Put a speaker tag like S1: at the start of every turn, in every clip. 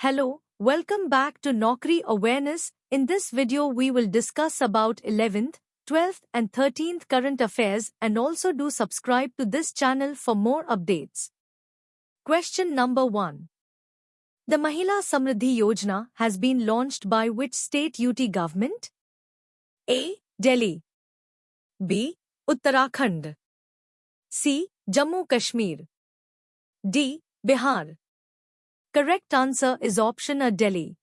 S1: Hello, welcome back to Naukri Awareness. In this video we will discuss about 11th, 12th and 13th current affairs and also do subscribe to this channel for more updates. Question number 1. The Mahila Samriddhi Yojana has been launched by which state UT government? A. Delhi. B. Uttarakhand. C. Jammu Kashmir. D. Bihar. Correct answer is option A, Delhi.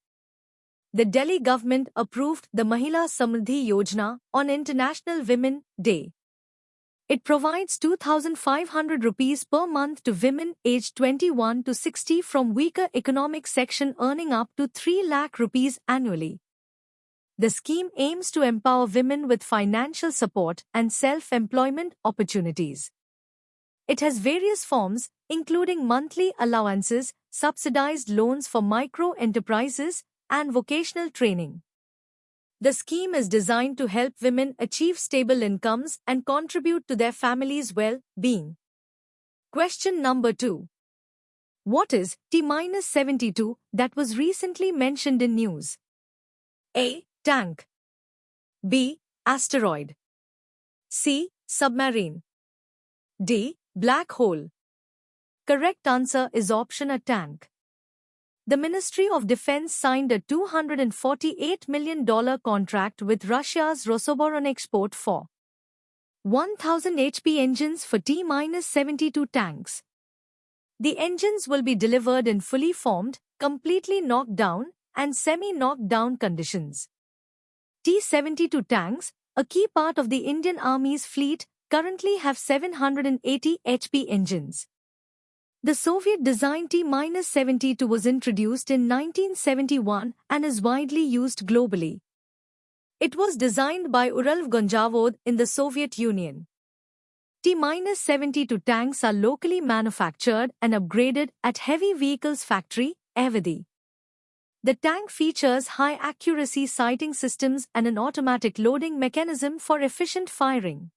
S1: The Delhi government approved the Mahila Samriddhi Yojana on International Women Day. It provides 2,500 rupees per month to women aged 21 to 60 from weaker economic section earning up to 3 lakh rupees annually. The scheme aims to empower women with financial support and self-employment opportunities. It has various forms, including monthly allowances, subsidized loans for micro-enterprises, and vocational training. The scheme is designed to help women achieve stable incomes and contribute to their families' well-being. Question number 2. What is T-72 that was recently mentioned in news? A. Tank. B. Asteroid. C. Submarine. D. Black hole. Correct answer is option A, tank. The Ministry of Defense signed a $248 million contract with Russia's Rosoboronexport for 1,000 HP engines for T-72 tanks. The engines will be delivered in fully formed, completely knocked down, and semi-knocked down conditions. T-72 tanks, a key part of the Indian Army's fleet, currently have 780 HP engines. The Soviet-designed T-72 was introduced in 1971 and is widely used globally. It was designed by Uralv Gonzhavod in the Soviet Union. T-72 tanks are locally manufactured and upgraded at Heavy Vehicles Factory, Avadi. The tank features high-accuracy sighting systems and an automatic loading mechanism for efficient firing.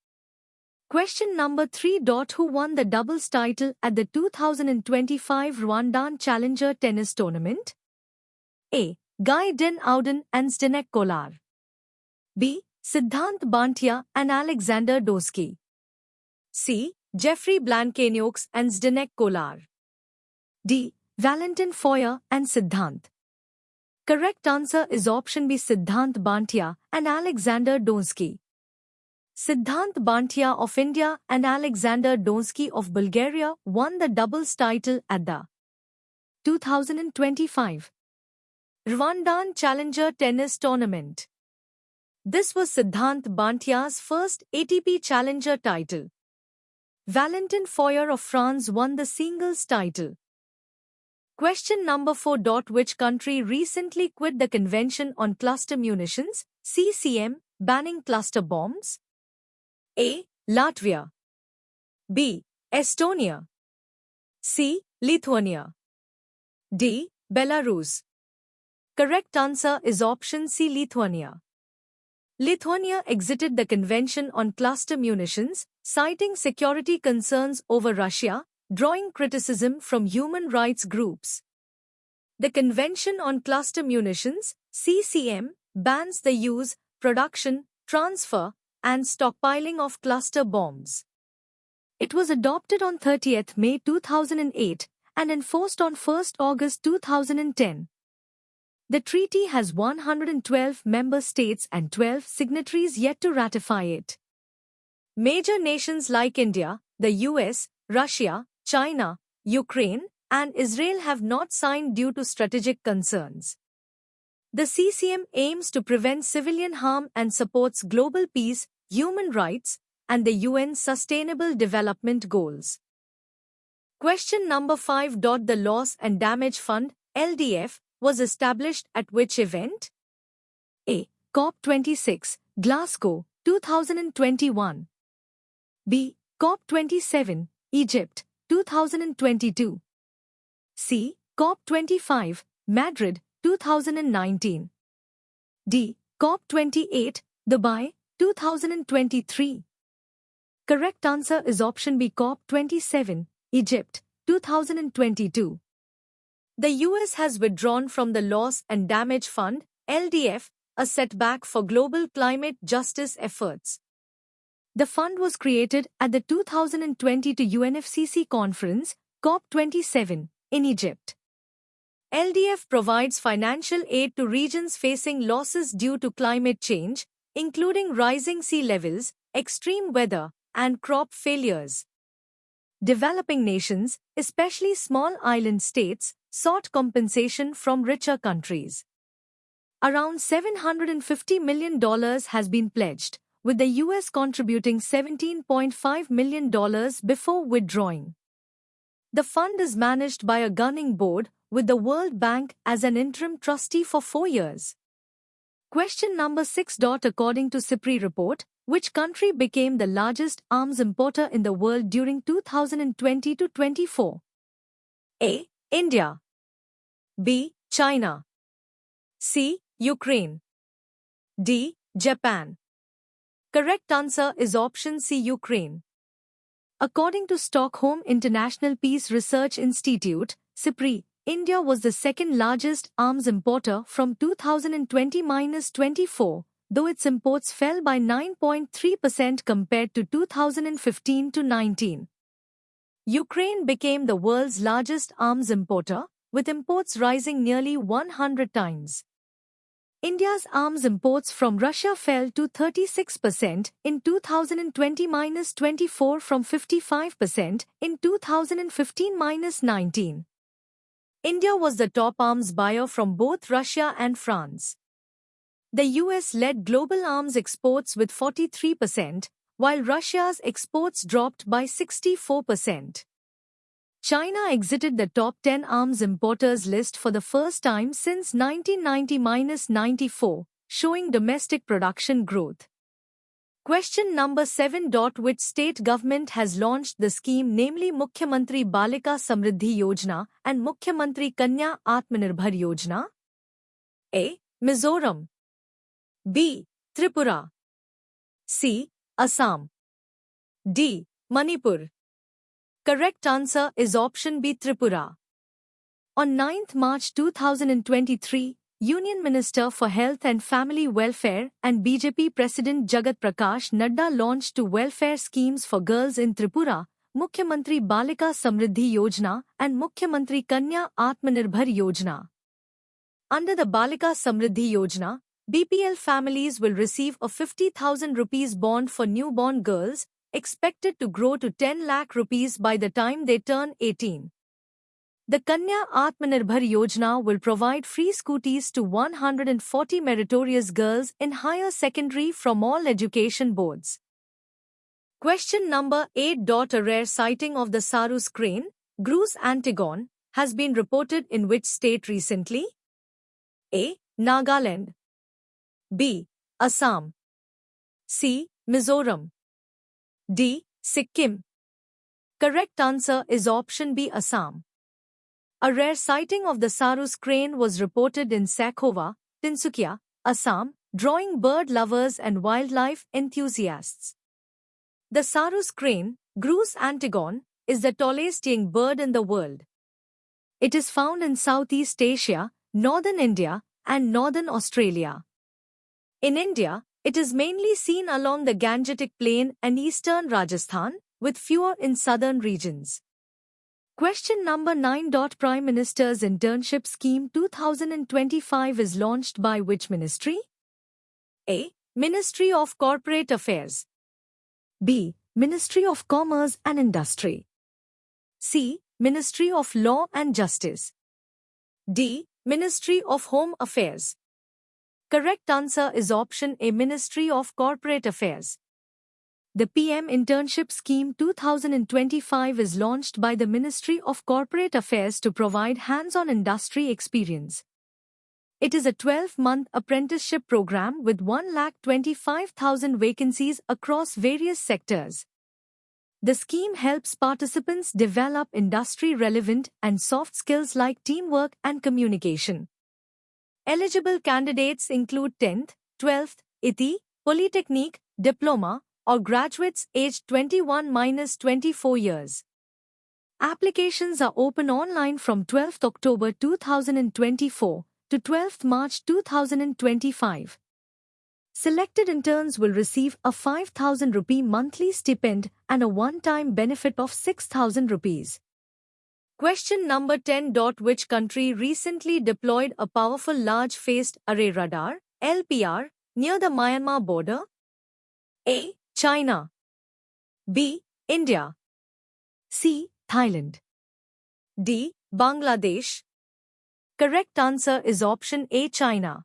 S1: Question number 3. Who won the doubles title at the 2025 Rwandan Challenger Tennis Tournament? A. Guy Den Ouden and Zdenek Kolar. B. Siddhant Bantia and Alexander Dosky. C. Jeffrey Blancanieux and Zdenek Kolar. D. Valentin Foyer and Siddhant. Correct answer is option B, Siddhant Bantia and Alexander Dosky. Siddhant Bantia of India and Alexander Dosky of Bulgaria won the doubles title at the 2025 Rwandan Challenger Tennis Tournament. This was Siddhant Bantia's first ATP Challenger title. Valentin Foyer of France won the singles title. Question number 4. Which country recently quit the Convention on Cluster Munitions, CCM, banning cluster bombs? A. Latvia. B. Estonia. C. Lithuania. D. Belarus. Correct answer is option C, Lithuania. Lithuania exited the Convention on Cluster Munitions, citing security concerns over Russia, drawing criticism from human rights groups. The Convention on Cluster Munitions, CCM, bans the use, production, transfer, and stockpiling of cluster bombs. It was adopted on 30th May 2008 and enforced on 1st August 2010. The treaty has 112 member states and 12 signatories yet to ratify it. Major nations like India, the US, Russia, China, Ukraine, and Israel have not signed due to strategic concerns. The CCM aims to prevent civilian harm and supports global peace, human rights, and the UN's Sustainable Development Goals. Question number 5. The Loss and Damage Fund, LDF, was established at which event? A. COP26, Glasgow, 2021. B. COP27, Egypt, 2022. C. COP25, Madrid, 2019. D. COP28, Dubai, 2023. Correct answer is option B, COP27, Egypt, 2022. The US has withdrawn from the Loss and Damage Fund, LDF, a setback for global climate justice efforts. The fund was created at the 2022 UNFCCC conference, COP27, in Egypt. LDF provides financial aid to regions facing losses due to climate change, including rising sea levels, extreme weather, and crop failures. Developing nations, especially small island states, sought compensation from richer countries. Around $750 million has been pledged, with the US contributing $17.5 million before withdrawing. The fund is managed by a governing board, with the World Bank as an interim trustee for 4 years. Question number 6. According to SIPRI report, which country became the largest arms importer in the world during 2020-24? A. India. B. China. C. Ukraine. D. Japan. Correct answer is option C. Ukraine. According to Stockholm International Peace Research Institute, SIPRI, India was the second largest arms importer from 2020-24, though its imports fell by 9.3% compared to 2015-19. Ukraine became the world's largest arms importer, with imports rising nearly 100 times. India's arms imports from Russia fell to 36% in 2020-24 from 55% in 2015-19. India was the top arms buyer from both Russia and France. The US led global arms exports with 43%, while Russia's exports dropped by 64%. China exited the top 10 arms importers list for the first time since 1990-94, showing domestic production growth. Question number 7. Which state government has launched the scheme, namely Mukhyamantri Balika Samriddhi Yojana and Mukhyamantri Kanya Atmanirbhar Yojana? A. Mizoram. B. Tripura. C. Assam. D. Manipur. Correct answer is option B. Tripura. On 9th March 2023, Union Minister for Health and Family Welfare and BJP President Jagat Prakash Nadda launched 2 welfare schemes for girls in Tripura, Mukhyamantri Balika Samriddhi Yojana and Mukhyamantri Kanya Atmanirbhar Yojana. Under the Balika Samriddhi Yojana, BPL families will receive a 50,000 rupees bond for newborn girls, expected to grow to 10 lakh rupees by the time they turn 18. The Kanya Atmanirbhar Yojana will provide free scooties to 140 meritorious girls in higher secondary from all education boards. Question number 8. A rare sighting of the Sarus crane, Grus antigon, has been reported in which state recently? A. Nagaland. B. Assam. C. Mizoram. D. Sikkim. Correct answer is option B. Assam. A rare sighting of the Sarus crane was reported in Sakhova, Tinsukia, Assam, drawing bird lovers and wildlife enthusiasts. The Sarus crane, Grus antigon, is the tallest young bird in the world. It is found in Southeast Asia, northern India, and northern Australia. In India, it is mainly seen along the Gangetic Plain and eastern Rajasthan, with fewer in southern regions. Question number 9. Prime Minister's Internship Scheme 2025 is launched by which ministry? A. Ministry of Corporate Affairs. B. Ministry of Commerce and Industry. C. Ministry of Law and Justice. D. Ministry of Home Affairs. Correct answer is option A. Ministry of Corporate Affairs. The PM Internship Scheme 2025 is launched by the Ministry of Corporate Affairs to provide hands-on industry experience. It is a 12-month apprenticeship program with 125,000 vacancies across various sectors. The scheme helps participants develop industry-relevant and soft skills like teamwork and communication. Eligible candidates include 10th, 12th, ITI, Polytechnic, Diploma, or graduates aged 21-24 years. Applications are open online from 12th October 2024 to 12th March 2025. Selected interns will receive a 5,000 rupee monthly stipend and a one-time benefit of 6,000 rupees. Question number 10. Which country recently deployed a powerful large phased array radar (LPR) near the Myanmar border? A. China. B. India. C. Thailand. D. Bangladesh. Correct answer is option A. China.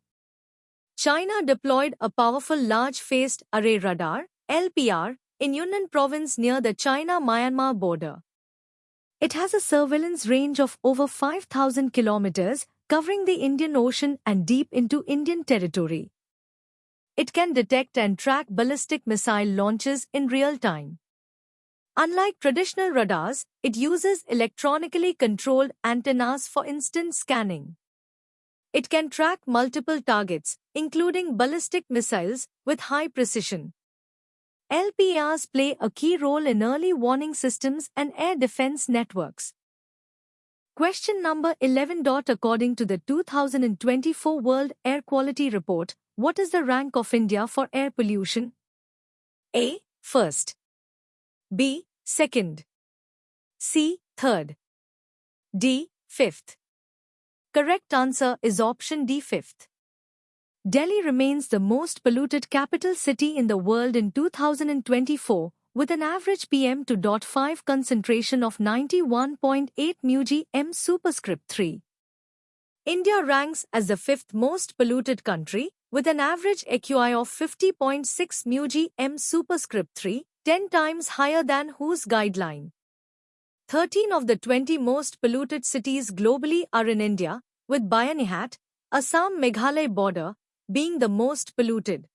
S1: China deployed a powerful large phased array radar (LPR) in Yunnan province near the China-Myanmar border. It has a surveillance range of over 5,000 kilometers, covering the Indian Ocean and deep into Indian territory. It can detect and track ballistic missile launches in real time. Unlike traditional radars, it uses electronically controlled antennas for instant scanning. It can track multiple targets, including ballistic missiles, with high precision. LPRs play a key role in early warning systems and air defense networks. Question number 11. According to the 2024 World Air Quality Report, what is the rank of India for air pollution? A. First. B. Second. C. Third. D. Fifth. Correct answer is option D. Fifth. Delhi remains the most polluted capital city in the world in 2024, with an average PM2.5 concentration of 91.8 mg/m superscript 3. India ranks as the fifth most polluted country, with an average AQI of 50.6 mg/m superscript 3, 10 times higher than WHO's guideline. 13 of the 20 most polluted cities globally are in India, with Bayanihate, Assam-Meghalaya border, being the most polluted.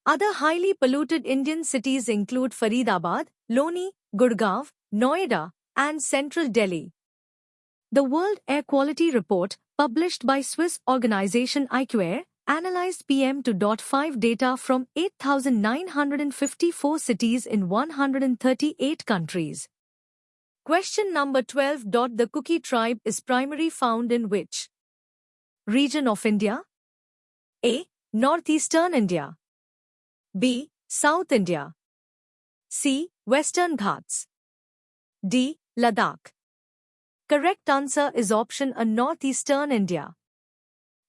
S1: Other highly polluted Indian cities include Faridabad, Loni, Gurgaon, Noida, and Central Delhi. The World Air Quality Report, published by Swiss organization IQAir, analyzed PM2.5 data from 8,954 cities in 138 countries. Question number 12. The Kuki tribe is primarily found in which region of India? A. Northeastern India. B. South India. C. Western Ghats. D. Ladakh. Correct answer is option A. Northeastern India.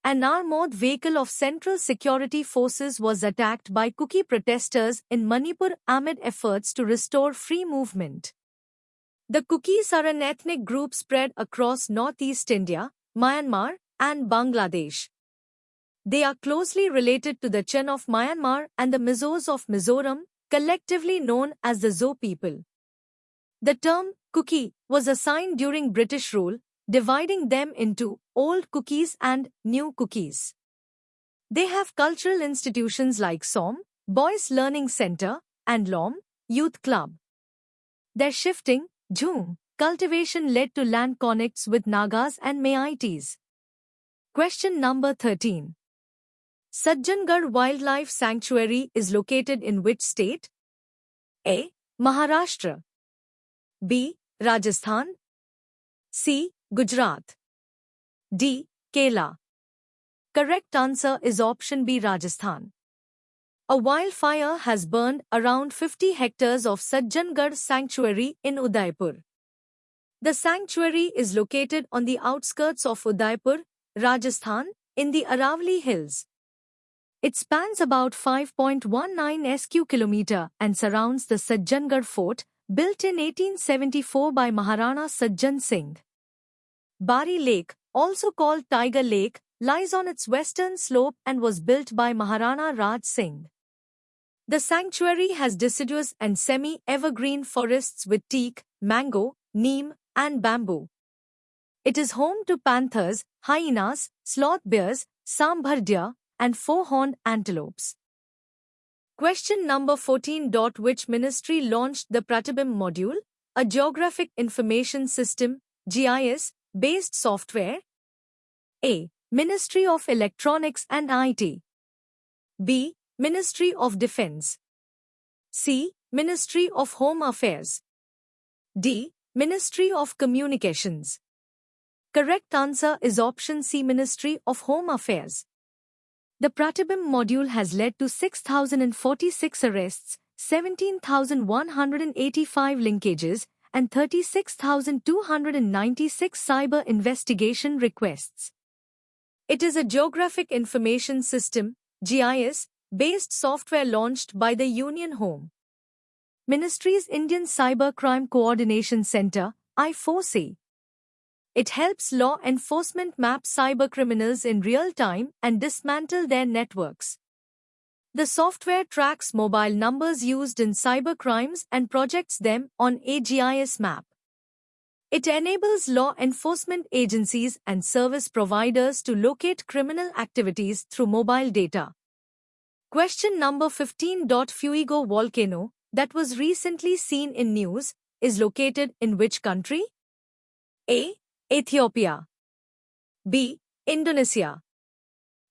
S1: An armored vehicle of Central Security Forces was attacked by Kuki protesters in Manipur amid efforts to restore free movement. The Kukis are an ethnic group spread across northeast India, Myanmar, and Bangladesh. They are closely related to the Chen of Myanmar and the Mizos of Mizoram, collectively known as the Zo people. The term Kuki was assigned during British rule, dividing them into Old Kukis and New Kukis. They have cultural institutions like SOM, Boys Learning Center, and LOM, Youth Club. Their shifting, Jhum, cultivation led to land connects with Nagas and Meiteis. Question number 13. Sajjangarh Wildlife Sanctuary is located in which state? A. Maharashtra. B. Rajasthan. C. Gujarat. D. Kerala. Correct answer is option B. Rajasthan. A wildfire has burned around 50 hectares of Sajjangarh Sanctuary in Udaipur. The sanctuary is located on the outskirts of Udaipur, Rajasthan, in the Aravalli Hills. It spans about 5.19 sq km and surrounds the Sajjangarh Fort, built in 1874 by Maharana Sajjan Singh. Bari Lake, also called Tiger Lake, lies on its western slope and was built by Maharana Raj Singh. The sanctuary has deciduous and semi-evergreen forests with teak, mango, neem, and bamboo. It is home to panthers, hyenas, sloth bears, sambhar deer, and four-horned antelopes. Question number 14. Which ministry launched the Pratibimb module, a Geographic Information System (GIS) based software? A. Ministry of Electronics and IT. B. Ministry of Defense. C. Ministry of Home Affairs. D. Ministry of Communications. Correct answer is option C, Ministry of Home Affairs. The Pratibimb module has led to 6,046 arrests, 17,185 linkages, and 36,296 cyber investigation requests. It is a Geographic Information System (GIS) based software launched by the Union Home Ministry's Indian Cybercrime Coordination Center (I4C). It helps law enforcement map cybercriminals in real time and dismantle their networks. The software tracks mobile numbers used in cybercrimes and projects them on a GIS map. It enables law enforcement agencies and service providers to locate criminal activities through mobile data. Question number 15. Fuego volcano, that was recently seen in news, is located in which country? A. Ethiopia. B. Indonesia.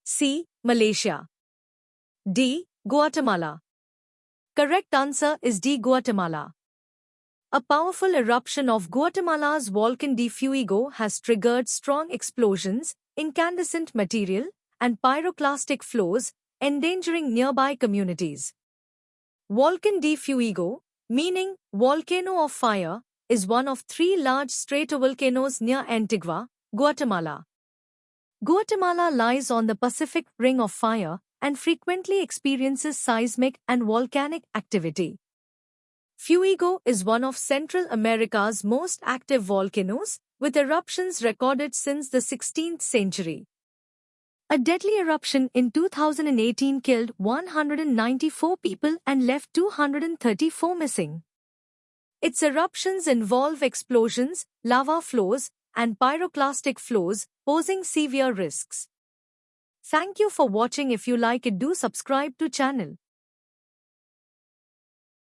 S1: C. Malaysia. D. Guatemala. Correct answer is D. Guatemala. A powerful eruption of Guatemala's volcan de Fuego has triggered strong explosions, incandescent material, and pyroclastic flows, endangering nearby communities. Volcan de Fuego, meaning volcano of fire, is one of 3 large stratovolcanoes near Antigua, Guatemala. Guatemala lies on the Pacific Ring of Fire and frequently experiences seismic and volcanic activity. Fuego is one of Central America's most active volcanoes, with eruptions recorded since the 16th century. A deadly eruption in 2018 killed 194 people and left 234 missing. Its eruptions involve explosions, lava flows, and pyroclastic flows, posing severe risks. Thank you for watching. If you like it, do subscribe to channel.